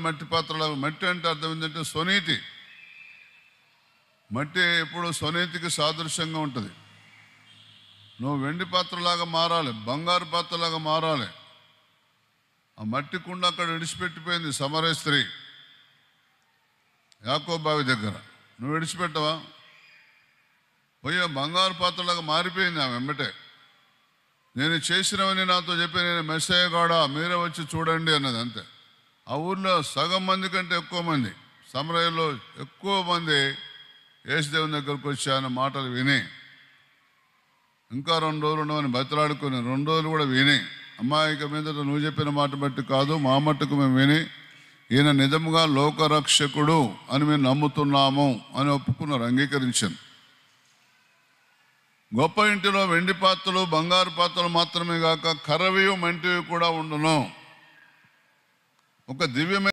మట్టి పాత్రలు. మట్టి అంటే అర్థం ఏంటంటే స్వనీతి. మట్టి ఎప్పుడు స్వనీతికి సాదృశ్యంగా ఉంటుంది. నువ్వు వెండి పాత్రలాగా మారాలి, బంగారు పాత్రలాగా మారాలి. ఆ మట్టి కుండ అక్కడ విడిచిపెట్టిపోయింది సమరయ స్త్రీ యాకోబు బావి దగ్గర. నువ్వు విడిచిపెట్టవా? పోయే బంగారు పాత్రలాగా మారిపోయింది ఆమె వెంబటే. నేను చేసినవని నాతో చెప్పి, నేను మెస్సయ్య గాడా, మీరే వచ్చి చూడండి అన్నది. అంతే. ఆ ఊర్లో సగం మంది కంటే ఎక్కువ మంది, సమరయలో ఎక్కువ మంది యేసుదేవుని దగ్గరకు వచ్చి ఆయన మాటలు విని, ఇంకా 2 రోజులు ఉండమని బతిలాడుకుని 2 రోజులు కూడా విని, అమ్మాయిక మీదట నువ్వు చెప్పిన మాట బట్టి కాదు, మా మట్టుకు మేము విని ఈయన నిజంగా లోకరక్షకుడు అని మేము నమ్ముతున్నాము అని ఒప్పుకున్నారు, అంగీకరించాను. గొప్ప ఇంటిలో వెండి పాత్రలు బంగారు పాత్రలు మాత్రమే కాక కర్రవియు మంటివి కూడా ఉండును. ఒక దివ్యమైన